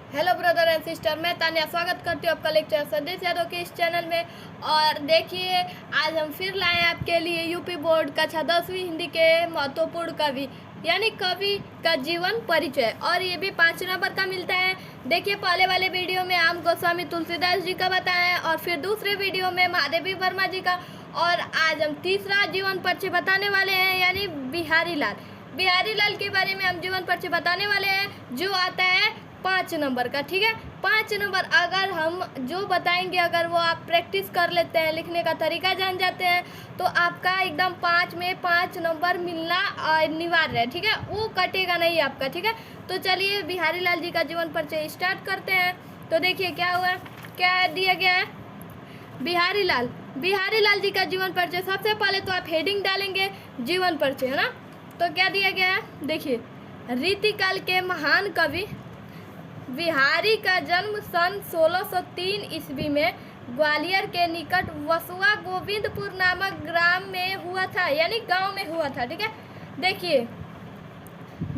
Hello brother and sister, मैं तानिया स्वागत करती हूँ आपका लेक्चर संदेश यादव के इस चैनल में। और देखिए, आज हम फिर लाए आपके लिए यूपी बोर्ड कक्षा 10वीं हिंदी के महत्वपूर्ण कवि यानी कवि का जीवन परिचय, और ये भी 5 नंबर का मिलता है। देखिए, पहले वाले वीडियो में आम गोस्वामी तुलसीदास जी का बताया है और फिर दूसरे वीडियो में महादेवी वर्मा जी का, और आज हम तीसरा जीवन परिचय बताने वाले हैं यानी बिहारी लाल के बारे में हम जीवन परिचय बताने वाले हैं, जो आता है 5 नंबर का। ठीक है, 5 नंबर अगर हम जो बताएंगे, अगर वो आप प्रैक्टिस कर लेते हैं, लिखने का तरीका जान जाते हैं, तो आपका एकदम 5 में 5 नंबर मिलना अनिवार्य है। ठीक है, वो कटेगा नहीं आपका। ठीक है, तो चलिए बिहारी लाल जी का जीवन परिचय स्टार्ट करते हैं। तो देखिए क्या हुआ, क्या दिया गया है। बिहारी लाल जी का जीवन परिचय, सबसे पहले तो आप हेडिंग डालेंगे जीवन परिचय, है ना। तो क्या दिया गया है, देखिए, रीतिकाल के महान कवि बिहारी का जन्म सन 1603 ईस्वी में ग्वालियर के निकट वसुआ गोविंदपुर नामक ग्राम में हुआ था, यानी गांव में हुआ था। ठीक है, देखिए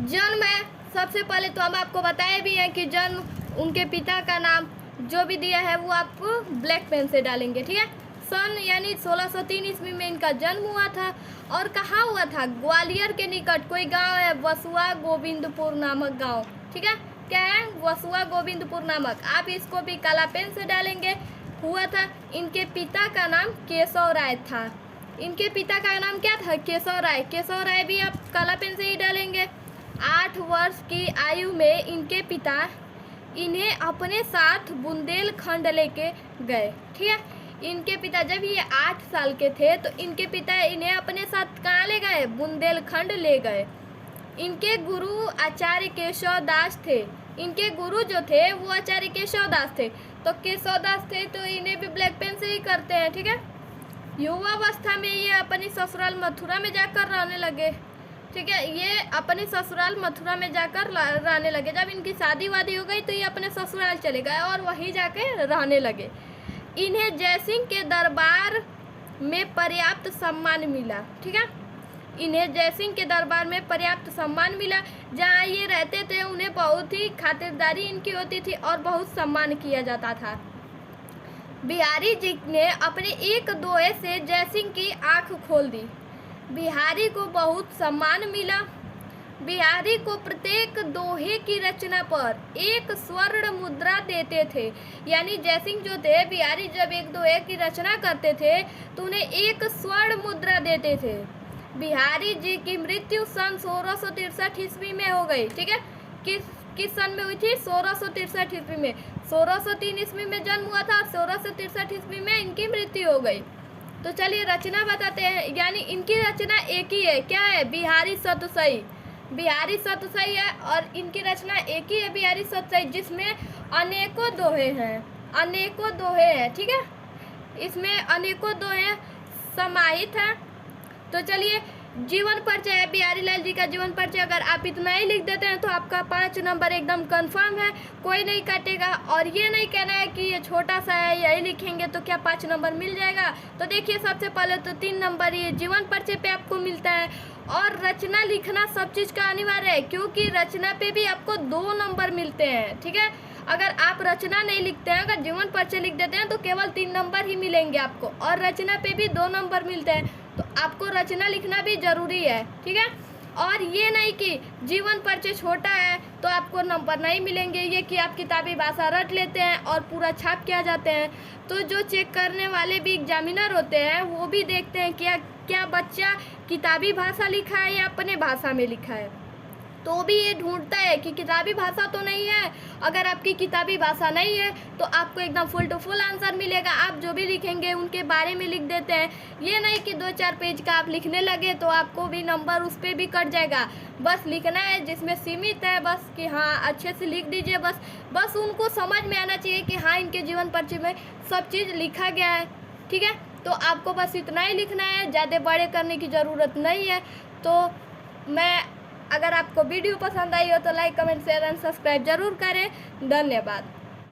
जन्म है, सबसे पहले तो हम आपको बताए भी हैं कि जन्म उनके पिता का नाम जो भी दिया है वो आप ब्लैक पेन से डालेंगे। ठीक है, सन यानी 1603 ईस्वी में इनका जन्म हुआ था, और कहाँ हुआ था, ग्वालियर के निकट कोई गांव है, वसुआ गोविंदपुर नामक गांव। ठीक है, क्या है, वसुआ गोविंदपुर नामक, आप इसको भी काला पेन से डालेंगे। हुआ था, इनके पिता का नाम केशव राय था। इनके पिता का नाम क्या था, केशव राय भी आप काला पेन से ही डालेंगे। 8 वर्ष की आयु में इनके पिता इन्हें अपने साथ बुंदेलखंड लेके गए। ठीक है, इनके पिता जब ये 8 साल के थे तो इनके पिता इन्हें अपने साथ कहाँ ले गए, बुंदेलखंड ले गए। इनके गुरु आचार्य केशव दास थे। इनके गुरु जो थे वो आचार्य केशव दास थे, तो केशव दास थे तो इन्हें भी ब्लैक पेन से ही करते हैं। ठीक है, युवावस्था में ये अपनी ससुराल मथुरा में जाकर रहने लगे। ठीक है, ये अपने ससुराल मथुरा में जाकर रहने लगे। जब इनकी शादी वादी हो गई तो ये अपने ससुराल चले गए और वहीं जाके रहने लगे। इन्हें जयसिंह के दरबार में पर्याप्त सम्मान मिला। ठीक है, इन्हें जयसिंह के दरबार में पर्याप्त सम्मान मिला। जहाँ ये रहते थे उन्हें बहुत ही खातिरदारी इनकी होती थी और बहुत सम्मान किया जाता था। बिहारी जी ने अपने एक दोहे से जयसिंह की आंख खोल दी। बिहारी को बहुत सम्मान मिला। बिहारी को प्रत्येक दोहे की रचना पर 1 स्वर्ण मुद्रा देते थे, यानी जयसिंह जो थे, बिहारी जब एक दोहे की रचना करते थे तो उन्हें 1 स्वर्ण मुद्रा देते थे। बिहारी जी की मृत्यु सन 1663 ईस्वी में हो गई। ठीक है, किस सन में हुई थी, 1663 ईस्वी में। 1603 ईस्वी में जन्म हुआ था और 1663 ईस्वी में इनकी मृत्यु हो गई। तो चलिए रचना बताते हैं, यानी इनकी रचना एक ही है, क्या है, बिहारी सतुसई है, और इनकी रचना एक ही है, बिहारी सतुसई, जिसमें अनेकों दोहे हैं। ठीक है, इसमें अनेकों दोहे समाहित हैं। तो चलिए जीवन परिचय है बिहारी लाल जी का जीवन परिचय, अगर आप इतना ही लिख देते हैं तो आपका 5 नंबर एकदम कंफर्म है, कोई नहीं काटेगा। और ये नहीं कहना है कि ये छोटा सा है, यही लिखेंगे तो क्या 5 नंबर मिल जाएगा। तो देखिए, सबसे पहले तो 3 नंबर ये जीवन परिचय पे आपको मिलता है, और रचना लिखना सब चीज़ का अनिवार्य है, क्योंकि रचना पे भी आपको 2 नंबर मिलते हैं। ठीक है, अगर आप रचना नहीं लिखते हैं, अगर जीवन परिचय लिख देते हैं तो केवल 3 नंबर ही मिलेंगे आपको, और रचना पे भी 2 नंबर मिलते हैं, तो आपको रचना लिखना भी जरूरी है। ठीक है, और ये नहीं कि जीवन परिचय छोटा है तो आपको नंबर नहीं मिलेंगे, ये कि आप किताबी भाषा रट लेते हैं और पूरा छाप के आ जाते हैं। तो जो चेक करने वाले भी एग्जामिनर होते हैं वो भी देखते हैं क्या बच्चा किताबी भाषा लिखा है या अपने भाषा में लिखा है, तो भी ये ढूंढता है कि किताबी भाषा तो नहीं है। अगर आपकी किताबी भाषा नहीं है तो आपको एकदम फुल टू फुल आंसर मिलेगा। आप जो भी लिखेंगे उनके बारे में लिख देते हैं, ये नहीं कि 2-4 पेज का आप लिखने लगे तो आपको भी नंबर उस पर भी कट जाएगा। बस लिखना है जिसमें सीमित है, बस कि हाँ अच्छे से लिख दीजिए। बस उनको समझ में आना चाहिए कि हाँ इनके जीवन परिचय में सब चीज़ लिखा गया है। ठीक है, तो आपको बस इतना ही लिखना है, ज़्यादा बड़े करने की ज़रूरत नहीं है। तो अगर आपको वीडियो पसंद आई हो तो like, comment, share and subscribe जरूर करें। धन्यवाद।